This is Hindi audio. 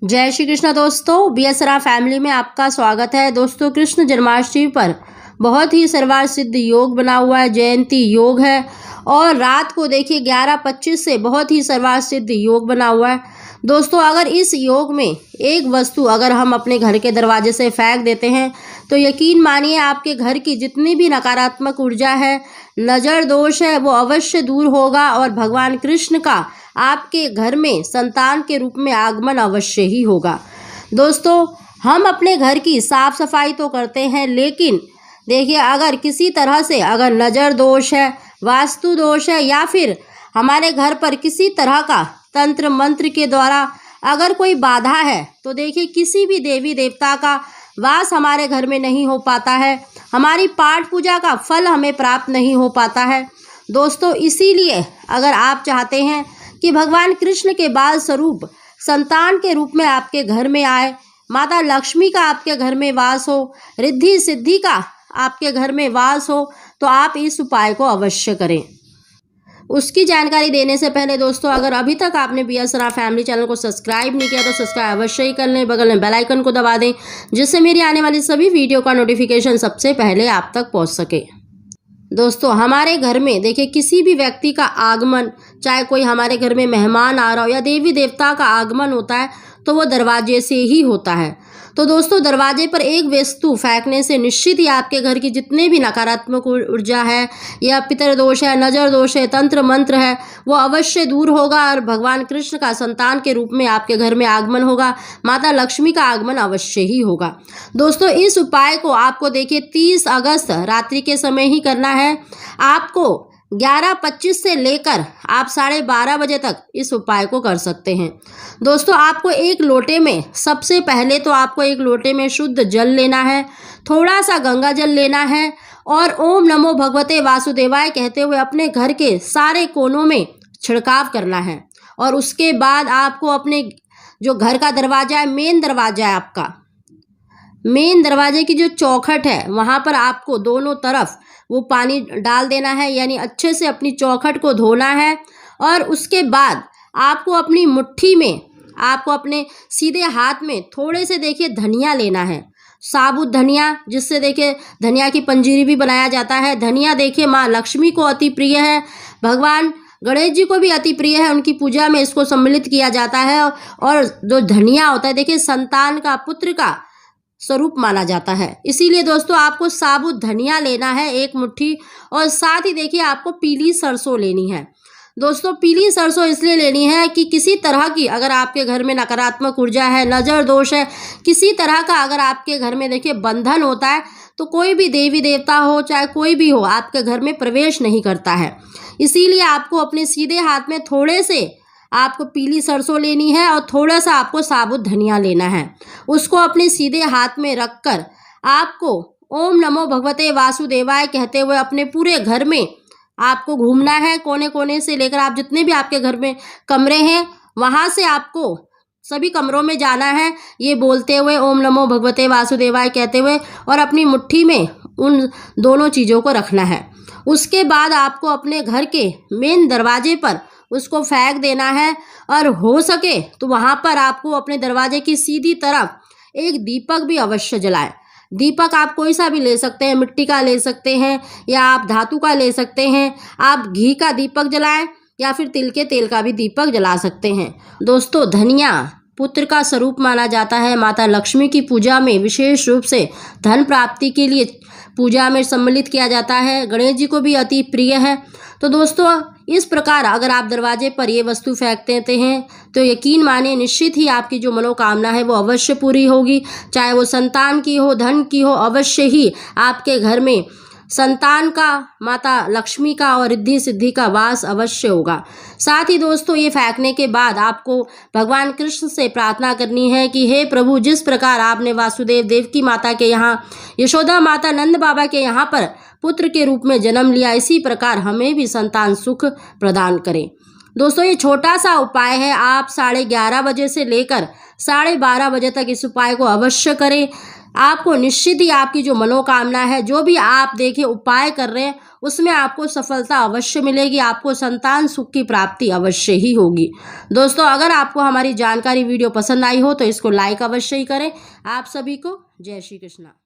जय श्री कृष्ण दोस्तों, बीएसआर फैमिली में आपका स्वागत है। दोस्तों, कृष्ण जन्माष्टमी पर बहुत ही सर्वार्थ सिद्ध योग बना हुआ है, जयंती योग है और रात को देखिए 11:25 से बहुत ही सर्वार्थ सिद्ध योग बना हुआ है। दोस्तों, अगर इस योग में एक वस्तु अगर हम अपने घर के दरवाजे से फेंक देते हैं तो यकीन मानिए आपके घर की जितनी भी नकारात्मक ऊर्जा है, नज़र दोष है, वो अवश्य दूर होगा और भगवान कृष्ण का आपके घर में संतान के रूप में आगमन अवश्य ही होगा। दोस्तों, हम अपने घर की साफ सफाई तो करते हैं, लेकिन देखिए अगर किसी तरह से अगर नज़र दोष है, वास्तु दोष है या फिर हमारे घर पर किसी तरह का तंत्र मंत्र के द्वारा अगर कोई बाधा है तो देखिए किसी भी देवी देवता का वास हमारे घर में नहीं हो पाता है, हमारी पाठ पूजा का फल हमें प्राप्त नहीं हो पाता है। दोस्तों, इसीलिए अगर आप चाहते हैं कि भगवान कृष्ण के बाल स्वरूप संतान के रूप में आपके घर में आए, माता लक्ष्मी का आपके घर में वास हो, रिद्धि सिद्धि का आपके घर में वास हो, तो आप इस उपाय को अवश्य करें। उसकी जानकारी देने से पहले दोस्तों, अगर अभी तक आपने बीएसआर फैमिली चैनल को सब्सक्राइब नहीं किया तो सब्सक्राइब अवश्य ही कर लें, बगल में बेल आइकन को दबा दें जिससे मेरी आने वाली सभी वीडियो का नोटिफिकेशन सबसे पहले आप तक पहुंच सके। दोस्तों, हमारे घर में देखिए किसी भी व्यक्ति का आगमन, चाहे कोई हमारे घर में मेहमान आ रहा हो या देवी देवता का आगमन होता है तो वो दरवाजे से ही होता है। तो दोस्तों, दरवाजे पर एक वस्तु फेंकने से निश्चित ही आपके घर की जितने भी नकारात्मक ऊर्जा है या पितर दोष है, नज़र दोष है, तंत्र मंत्र है, वो अवश्य दूर होगा और भगवान कृष्ण का संतान के रूप में आपके घर में आगमन होगा, माता लक्ष्मी का आगमन अवश्य ही होगा। दोस्तों, इस उपाय को आपको देखिए 30 अगस्त रात्रि के समय ही करना है। आपको 11:25 से लेकर आप 12:30 बजे तक इस उपाय को कर सकते हैं। दोस्तों, आपको एक लोटे में, सबसे पहले तो आपको एक लोटे में शुद्ध जल लेना है, थोड़ा सा गंगा जल लेना है और ओम नमो भगवते वासुदेवाय कहते हुए अपने घर के सारे कोनों में छिड़काव करना है। और उसके बाद आपको अपने जो घर का दरवाजा है, मेन दरवाजा है आपका, मेन दरवाजे की जो चौखट है वहाँ पर आपको दोनों तरफ वो पानी डाल देना है, यानी अच्छे से अपनी चौखट को धोना है। और उसके बाद आपको अपनी मुट्ठी में, आपको अपने सीधे हाथ में थोड़े से देखिए धनिया लेना है, साबुत धनिया, जिससे देखिए धनिया की पंजीरी भी बनाया जाता है। धनिया देखिए माँ लक्ष्मी को अति प्रिय है, भगवान गणेश जी को भी अति प्रिय है, उनकी पूजा में इसको सम्मिलित किया जाता है। और जो धनिया होता है देखिए संतान का, पुत्र का स्वरूप माना जाता है। इसीलिए दोस्तों, आपको साबुत धनिया लेना है 1 मुट्ठी और साथ ही देखिए आपको पीली सरसों लेनी है। दोस्तों, पीली सरसों इसलिए लेनी है कि किसी तरह की अगर आपके घर में नकारात्मक ऊर्जा है, नज़र दोष है, किसी तरह का अगर आपके घर में देखिए बंधन होता है तो कोई भी देवी देवता हो, चाहे कोई भी हो, आपके घर में प्रवेश नहीं करता है। इसीलिए आपको अपने सीधे हाथ में थोड़े से आपको पीली सरसों लेनी है और थोड़ा सा आपको साबुत धनिया लेना है। उसको अपने सीधे हाथ में रखकर आपको ओम नमो भगवते वासुदेवाय कहते हुए अपने पूरे घर में आपको घूमना है, कोने कोने से लेकर आप जितने भी आपके घर में कमरे हैं वहाँ से आपको सभी कमरों में जाना है, ये बोलते हुए ओम नमो भगवते वासुदेवाय कहते हुए, और अपनी मुट्ठी में उन दोनों चीज़ों को रखना है। उसके बाद आपको अपने घर के मेन दरवाजे पर उसको फेंक देना है और हो सके तो वहाँ पर आपको अपने दरवाजे की सीधी तरफ एक दीपक भी अवश्य जलाएं। दीपक आप कोई सा भी ले सकते हैं, मिट्टी का ले सकते हैं या आप धातु का ले सकते हैं। आप घी का दीपक जलाएं या फिर तिल के तेल का भी दीपक जला सकते हैं। दोस्तों, धनिया पुत्र का स्वरूप माना जाता है, माता लक्ष्मी की पूजा में विशेष रूप से धन प्राप्ति के लिए पूजा में सम्मिलित किया जाता है, गणेश जी को भी अति प्रिय है। तो दोस्तों, इस प्रकार अगर आप दरवाजे पर ये वस्तु फेंक देते हैं तो यकीन मानिए निश्चित ही आपकी जो मनोकामना है वो अवश्य पूरी होगी, चाहे वो संतान की हो, धन की हो, अवश्य ही आपके घर में संतान का, माता लक्ष्मी का और रिद्धि सिद्धि का वास अवश्य होगा। साथ ही दोस्तों, ये फेंकने के बाद आपको भगवान कृष्ण से प्रार्थना करनी है कि हे प्रभु, जिस प्रकार आपने वासुदेव देवकी माता के यहाँ, यशोदा माता, नंद बाबा के यहाँ पर पुत्र के रूप में जन्म लिया, इसी प्रकार हमें भी संतान सुख प्रदान करें। दोस्तों, ये छोटा सा उपाय है, आप 11:30 बजे से लेकर 12:30 बजे तक इस उपाय को अवश्य करें। आपको निश्चित ही आपकी जो मनोकामना है, जो भी आप देखिए उपाय कर रहे हैं, उसमें आपको सफलता अवश्य मिलेगी। आपको संतान सुख की प्राप्ति अवश्य ही होगी। दोस्तों, अगर आपको हमारी जानकारी वीडियो पसंद आई हो तो इसको लाइक अवश्य ही करें। आप सभी को जय श्री कृष्णा।